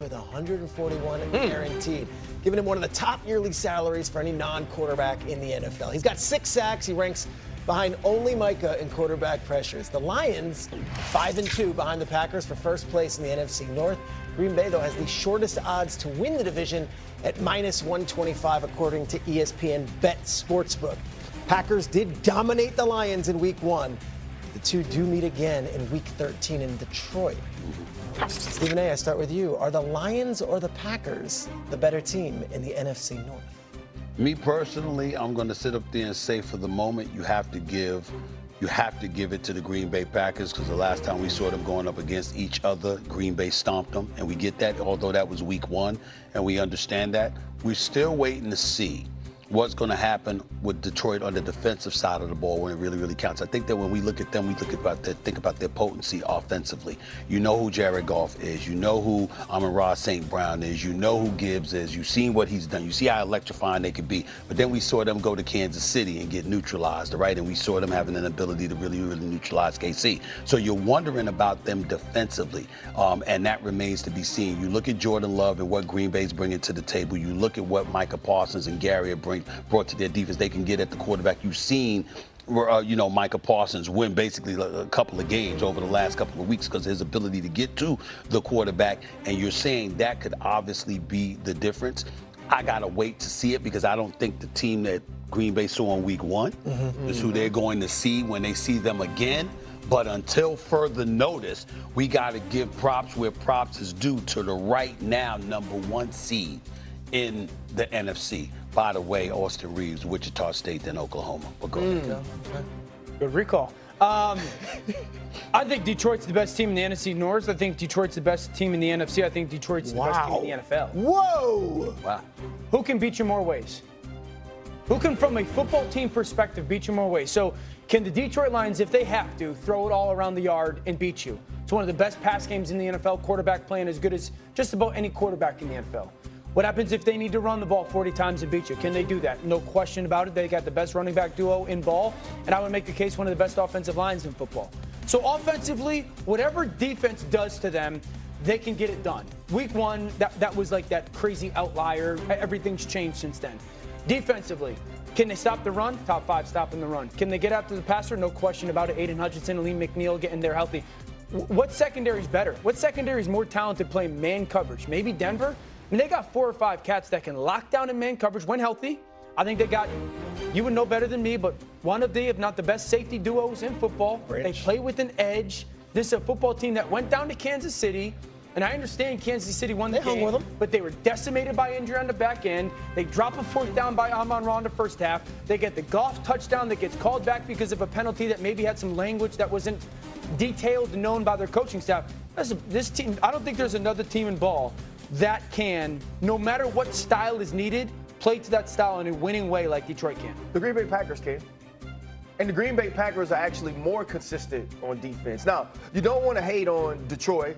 with $141 guaranteed, giving him one of the top yearly salaries for any non-quarterback in the NFL. He's got 6 sacks. He ranks behind only Micah in quarterback pressures. The Lions, 5-2 behind the Packers for first place in the NFC North. Green Bay, though, has the shortest odds to win the division at -125, according to ESPN Bet Sportsbook. Packers did dominate the Lions in Week 1. The two do meet again in Week 13 in Detroit. Stephen A., I start with you. Are the Lions or the Packers the better team in the NFC North? Me personally, I'm going to sit up there and say for the moment you have to give it to the Green Bay Packers, because the last time we saw them going up against each other, Green Bay stomped them, and we get that, although that was Week 1, and we understand that. We're still waiting to see what's going to happen with Detroit on the defensive side of the ball when it really, really counts. I think that when we look at them, think about their potency offensively. You know who Jared Goff is. You know who Amon-Ra St. Brown is. You know who Gibbs is. You've seen what he's done. You see how electrifying they could be. But then we saw them go to Kansas City and get neutralized, right? And we saw them having an ability to really, really neutralize KC. So you're wondering about them defensively, and that remains to be seen. You look at Jordan Love and what Green Bay's bringing to the table. You look at what Micah Parsons and Gary are brought to their defense. They can get at the quarterback. You've seen, Micah Parsons win basically a couple of games over the last couple of weeks because of his ability to get to the quarterback. And you're saying that could obviously be the difference. I got to wait to see it because I don't think the team that Green Bay saw in Week 1 is who they're going to see when they see them again. But until further notice, we got to give props where props is due to the right now #1 seed in the NFC. By the way, Austin Reeves, Wichita State, then Oklahoma. But go ahead. Good recall. I think Detroit's the best team in the NFC North. I think Detroit's the best team in the NFC. I think Detroit's the best team in the NFL. Whoa! Wow. Who can beat you more ways? Who can, from a football team perspective, beat you more ways? So can the Detroit Lions, if they have to, throw it all around the yard and beat you? It's one of the best pass games in the NFL. Quarterback playing as good as just about any quarterback in the NFL. What happens if they need to run the ball 40 times and beat you? Can they do that? No question about it. They got the best running back duo in ball, and I would make the case one of the best offensive lines in football. So offensively, whatever defense does to them, they can get it done. Week 1, that was like that crazy outlier. Everything's changed since then. Defensively, can they stop the run? Top 5 stopping the run. Can they get after the passer? No question about it. Aiden Hutchinson, Lee McNeil getting there healthy. What secondary is better? What secondary is more talented playing man coverage? Maybe Denver? I mean, they got 4 or 5 cats that can lock down in man coverage when healthy. I think they got, you would know better than me, but one of the, if not the best safety duos in football. They play with an edge. This is a football team that went down to Kansas City, and I understand Kansas City won the game, but they were decimated by injury on the back end. They drop a 4th down by Amon-Ra in the first half. They get the Goff touchdown that gets called back because of a penalty that maybe had some language that wasn't detailed and known by their coaching staff. This team, I don't think there's another team in ball that can, no matter what style is needed, play to that style in a winning way like Detroit can. The Green Bay Packers can. And the Green Bay Packers are actually more consistent on defense. Now, you don't want to hate on Detroit,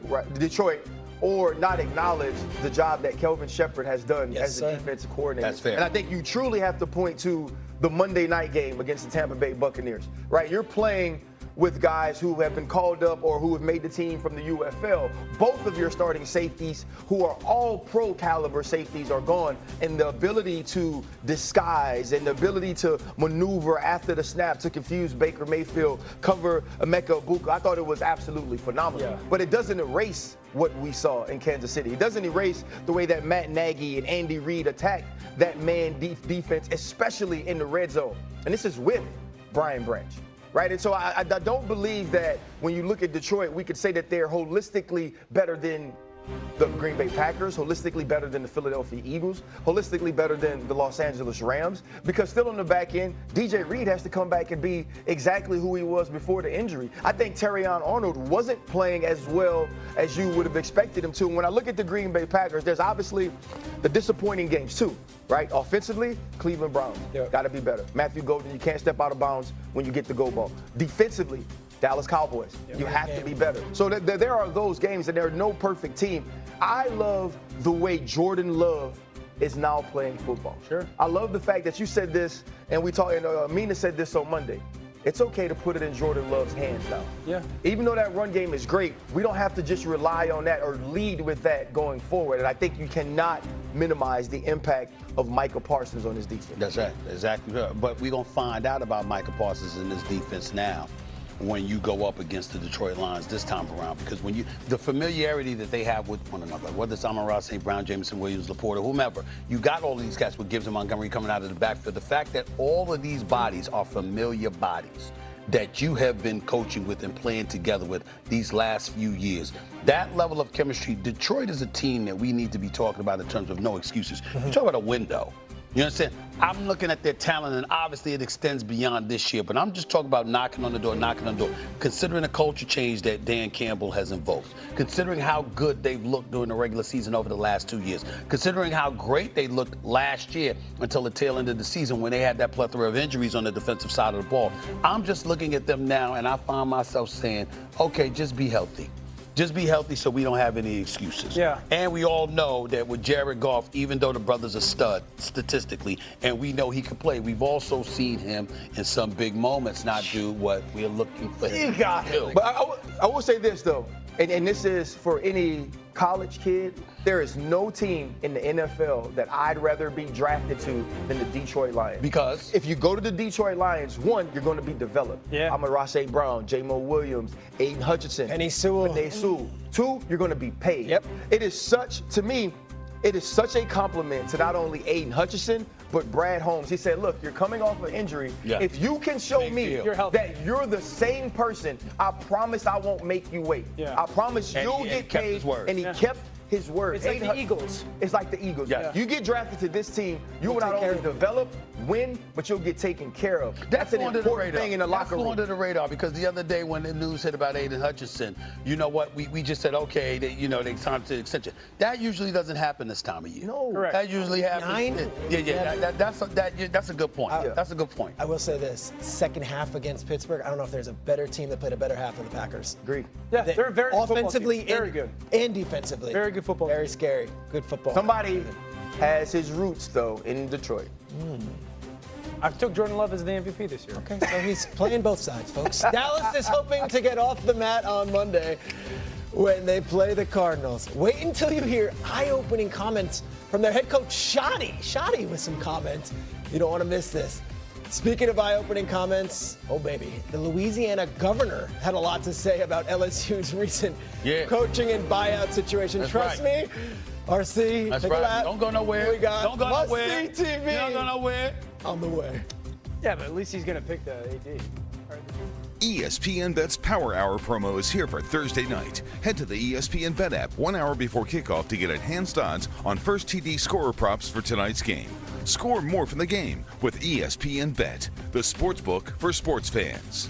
or not acknowledge the job that Kelvin Shepard has done as a defensive coordinator. That's fair. And I think you truly have to point to the Monday night game against the Tampa Bay Buccaneers, right? You're playing with guys who have been called up or who have made the team from the UFL. Both of your starting safeties, who are all pro caliber safeties, are gone. And the ability to disguise and the ability to maneuver after the snap to confuse Baker Mayfield, cover Emeka Egbuka, I thought it was absolutely phenomenal. Yeah. But it doesn't erase what we saw in Kansas City. It doesn't erase the way that Matt Nagy and Andy Reid attacked that man defense, especially in the red zone. And this is with Brian Branch. Right, and so I don't believe that when you look at Detroit, we could say that they're holistically better than the Green Bay Packers, holistically better than the Philadelphia Eagles, holistically better than the Los Angeles Rams, because still on the back end, DJ Reed has to come back and be exactly who he was before the injury. I think Terrion Arnold wasn't playing as well as you would have expected him to. And when I look at the Green Bay Packers, there's obviously the disappointing games too, right? Offensively, Cleveland Browns, got to be better. Matthew Golden, you can't step out of bounds when you get the go ball. Defensively, Dallas Cowboys, you have to be better. So there are those games, and there's no perfect team. I love the way Jordan Love is now playing football. Sure. I love the fact that you said this, and we talked, and Amina said this on Monday. it's okay to put it in Jordan Love's hands now. Yeah. Even though that run game is great, we don't have to just rely on that or lead with that going forward. And I think you cannot minimize the impact of Micah Parsons on his defense. That's right, exactly. But we're going to find out about Micah Parsons in this defense now when you go up against the Detroit Lions this time around, because when the familiarity that they have with one another, whether it's Amon-Ra St. Brown, Jameson Williams, Laporta, whomever, you got all these guys with Gibbs and Montgomery coming out of the backfield. The fact that all of these bodies are familiar bodies that you have been coaching with and playing together with these last few years, that level of chemistry, Detroit is a team that we need to be talking about in terms of no excuses. You talk about a window. You understand? I'm looking at their talent, and obviously it extends beyond this year, but I'm just talking about knocking on the door, considering the culture change that Dan Campbell has invoked, considering how good they've looked during the regular season over the last 2 years, considering how great they looked last year until the tail end of the season when they had that plethora of injuries on the defensive side of the ball. I'm just looking at them now, and I find myself saying, okay, just be healthy. Just be healthy so we don't have any excuses. Yeah. And we all know that with Jared Goff, even though the brother's a stud statistically, and we know he can play, we've also seen him in some big moments not do what we're looking for him to do. But I will say this, though, and this is for any college kid, there is no team in the NFL that I'd rather be drafted to than the Detroit Lions. Because? If you go to the Detroit Lions, one, you're going to be developed. Yeah. Amon-Ra St. Brown, J-Mo Williams, Aiden Hutchinson. Penei Sewell. Penei Sewell. Two, you're going to be paid. Yep. It is such, to me, it is such a compliment to not only Aiden Hutchinson, but Brad Holmes. He said, look, you're coming off an injury. Yeah. If you can show Big me deal. that you're the same person, I promise I won't make you wait. Yeah. I promise And you'll he get kept paid. his word. And he kept his word. It's like the Eagles. It's like the Eagles. Yeah. You get drafted to this team, you will not take care only of it. develop, win, but you'll get taken care of. That's an important thing in the locker room. That's under the radar, because the other day when the news hit about Aiden Hutchinson, you know what? We just said, okay, they signed to extension. That usually doesn't happen this time of year. No. Correct. That usually happens. Nine? That's a good point. That's a good point. I will say this, second half against Pittsburgh, I don't know if there's a better team that played a better half than the Packers. Agreed. Yeah, they're a very good football offensively team. Very and, good. and defensively. Very good football Very team. scary. Good football. Somebody has his roots, though, in Detroit. I took Jordan Love as the MVP this year. Okay, so he's playing both sides, folks. Dallas is hoping to get off the mat on Monday when they play the Cardinals. Wait until you hear eye-opening comments from their head coach, Shoddy with some comments. You don't want to miss this. Speaking of eye-opening comments, oh baby, the Louisiana governor had a lot to say about LSU's recent coaching and buyout situation. That's Trust right. me, RC, That's take a right. lap. Don't go nowhere. We got Don't go nowhere. Must-See TV Don't go nowhere. on the way. Yeah, but at least he's going to pick the AD. ESPN Bet's Power Hour promo is here for Thursday night. Head to the ESPN Bet app 1 hour before kickoff to get enhanced odds on first TD scorer props for tonight's game. Score more from the game with ESPN Bet, the sportsbook for sports fans.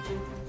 you.